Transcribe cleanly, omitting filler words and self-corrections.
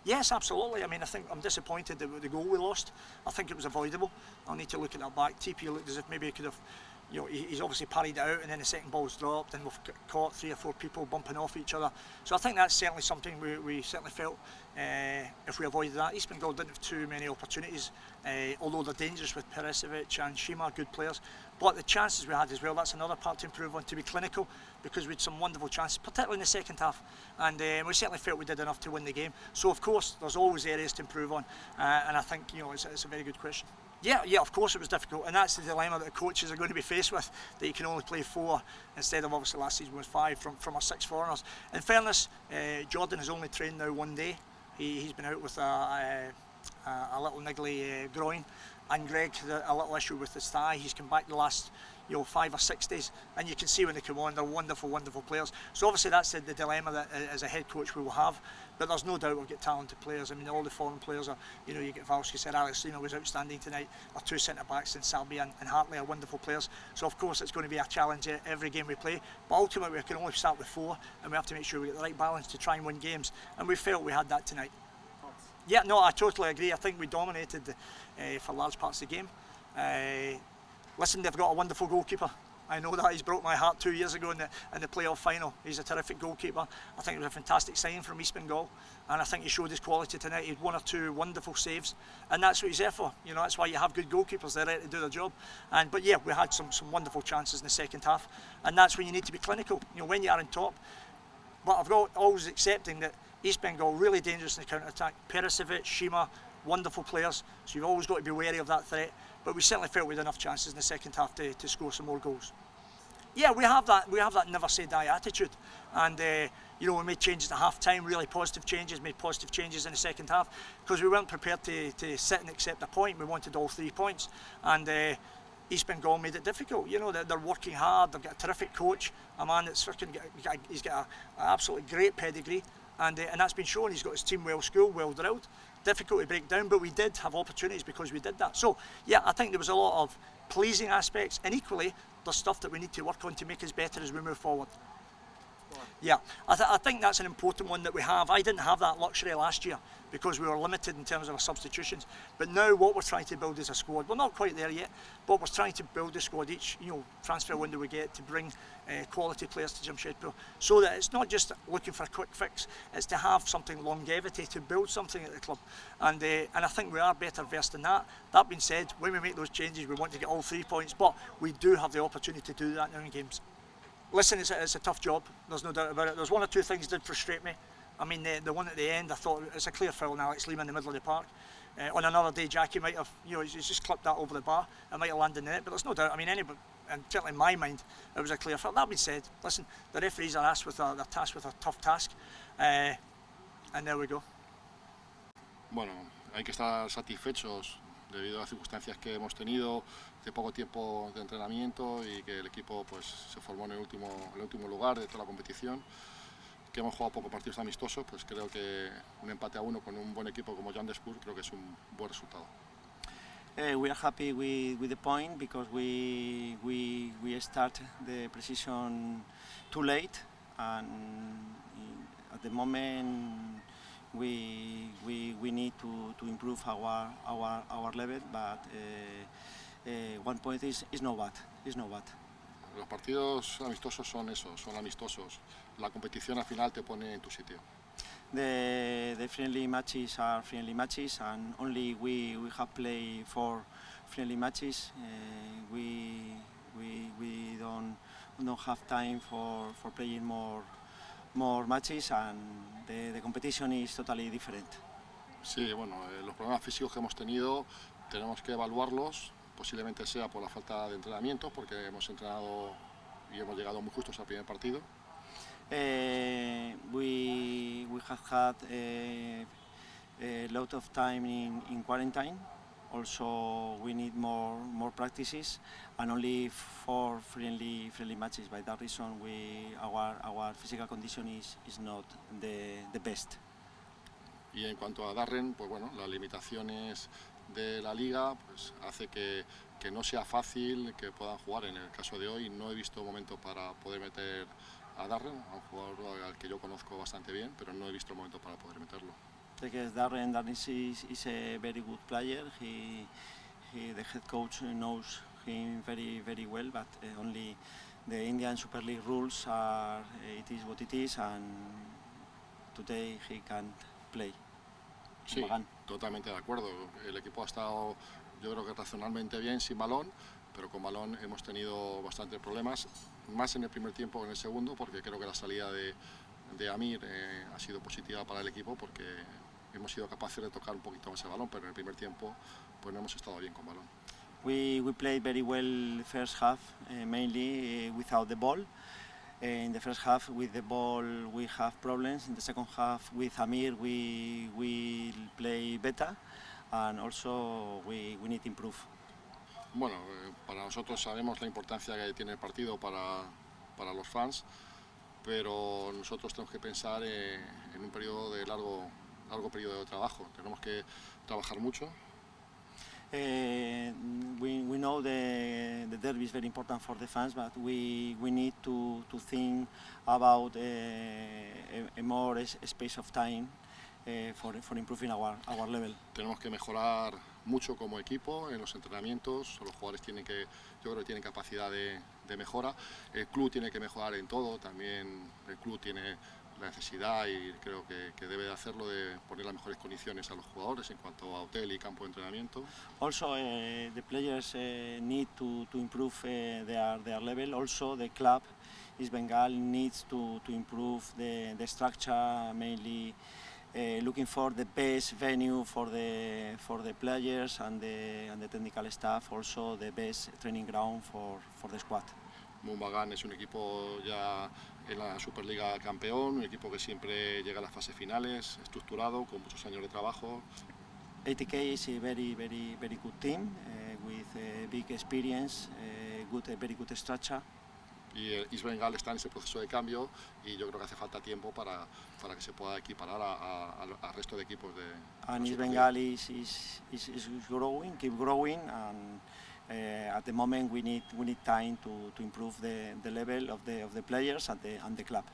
Yes, absolutely. I mean, I think I'm disappointed with the goal we lost. I think it was avoidable. I'll need to look at that back. TP looked as if maybe he could have, he's obviously parried it out and then the second ball's dropped and we've caught 3 or 4 people bumping off each other. So I think that's certainly something we certainly felt if we avoided that. East Bengal didn't have too many opportunities, although they're dangerous with Perisic and Shima, good players. But the chances we had as well, that's another part to improve on, to be clinical, because we had some wonderful chances, particularly in the second half, and we certainly felt we did enough to win the game. So of course there's always areas to improve on, and I think it's a very good question. Yeah, of course it was difficult, and that's the dilemma that the coaches are going to be faced with, that you can only play 4 instead of obviously last season was 5 from our 6 foreigners. In fairness, Jordan has only trained now 1 day. He's been out with a little niggly groin, and Greg had a little issue with his thigh. He's come back the last 5 or 6 days, and you can see when they come on, they're wonderful, wonderful players. So obviously that's the dilemma that as a head coach we will have, but there's no doubt we've got talented players. I mean, all the foreign players are, you get Valsky said, Alex Lima was outstanding tonight. Our 2 centre-backs in Salby and Hartley are wonderful players. So of course it's going to be a challenge every game we play, but ultimately we can only start with 4, and we have to make sure we get the right balance to try and win games, and we felt we had that tonight. Yeah, no, I totally agree. I think we dominated for large parts of the game. Listen, they've got a wonderful goalkeeper. I know that. He's broke my heart 2 years ago in the playoff final. He's a terrific goalkeeper. I think it was a fantastic signing from East Bengal, and I think he showed his quality tonight. He had 1 or 2 wonderful saves, and that's what he's there for. That's why you have good goalkeepers. They're there to do their job. But yeah, we had some wonderful chances in the second half, and that's when you need to be clinical. When you are on top. But I've got always accepting that East Bengal really dangerous in the counter-attack. Perisic, Shima, wonderful players, so you've always got to be wary of that threat. But we certainly felt we had enough chances in the second half to score some more goals. Yeah, we have that never say die attitude, and we made changes at half-time, really positive changes, made positive changes in the second half, because we weren't prepared to sit and accept a point. We wanted all 3 points, and East Bengal made it difficult. They're working hard. They've got a terrific coach, a man that's he's got an absolutely great pedigree, and that's been shown. He's got his team well schooled, well drilled. Difficult to break down, but we did have opportunities because we did that. So yeah, I think there was a lot of pleasing aspects, and equally there's stuff that we need to work on to make us better as we move forward. Yeah, I think that's an important one that we have. I didn't have that luxury last year because we were limited in terms of our substitutions. But now what we're trying to build is a squad. We're not quite there yet, but we're trying to build the squad each transfer window we get to bring quality players to Jamshedpur, so that it's not just looking for a quick fix. It's to have something longevity, to build something at the club. And I think we are better versed in that. That being said, when we make those changes, we want to get all 3 points, but we do have the opportunity to do that now in games. Listen, it's a tough job, there's no doubt about it. There's 1 or 2 things that did frustrate me. I mean, the one at the end, I thought it's a clear foul on Alex Lima in the middle of the park. On another day, Jackie might have, he's just clipped that over the bar. It might have landed in the net, but there's no doubt. I mean, anybody, and certainly in my mind, it was a clear foul. That being said, listen, the referees are tasked with a tough task, and there we go. Bueno, hay que estar satisfechos debido a las circunstancias que hemos tenido, de poco tiempo de entrenamiento y que el equipo pues se formó en el último lugar de toda la competición, que hemos jugado pocos partidos amistosos. Pues creo que un empate a 1 con un buen equipo como Jamshedpur creo que es un buen resultado. We are happy with the point because we start the pre-season too late, and at the moment we need to improve our level, but 1 point is no bad. Los partidos amistosos son eso, son amistosos. La competición al final te pone en tu sitio. The friendly matches are friendly matches, and only we have played 4 friendly matches. We don't have time for playing more matches, and the competition is totally different. Sí, bueno, los problemas físicos que hemos tenido tenemos que evaluarlos. Posiblemente sea por la falta de entrenamiento, porque hemos entrenado y hemos llegado muy justos al primer partido. We have had a lot of time in quarantine. Also, we need more practices, and only 4 friendly matches. By that reason, our physical condition is not the best. Y en cuanto a Darren, pues bueno, las limitaciones de la liga pues hace que no sea fácil que puedan jugar. En el caso de hoy no he visto momento para poder meter a Darren, a un jugador al que yo conozco bastante bien, pero no he visto momento para poder meterlo. Because Darren is a very good player. The head coach knows him very well, but only the Indian Super League rules are it is what it is, and today he can't play. Sí, totalmente de acuerdo. El equipo ha estado, yo creo que razonablemente bien sin balón, pero con balón hemos tenido bastantes problemas, más en el primer tiempo que en el segundo, porque creo que la salida de Amir ha sido positiva para el equipo, porque hemos sido capaces de tocar un poquito más el balón, pero en el primer tiempo pues no hemos estado bien con balón. We played very well the first half, mainly without the ball. In the first half, with the ball, we have problems. In the second half, with Amir, we play better, and also we need to improve. Bueno, para nosotros sabemos la importancia que tiene el partido para los fans, pero nosotros tenemos que pensar en un periodo de largo periodo de trabajo. Tenemos que trabajar mucho. We know the derby is very important for the fans, but we need to think about a more space of time for improving our level. Tenemos que mejorar mucho como equipo en los entrenamientos. Los jugadores yo creo que tienen capacidad de mejora. El club tiene que mejorar en todo. También el club tiene la necesidad, y creo que debe de hacerlo, de poner las mejores condiciones a los jugadores en cuanto a hotel y campo de entrenamiento. Also, the players need to improve their level. Also, the club, SCEB Bengal, needs to improve the structure, mainly looking for the best venue for the players and the technical staff. Also, the best training ground for the squad. Montbagan es un equipo ya en la Superliga campeón, un equipo que siempre llega a las fases finales, estructurado, con muchos años de trabajo. ATK is a very good team with big experience, very good structure. Y SCEB Bengal está en ese proceso de cambio, y yo creo que hace falta tiempo para que se pueda equiparar al resto de equipos de And SCEB Bengal is growing, keep growing, and at the moment we need time to improve the level of the players and the club.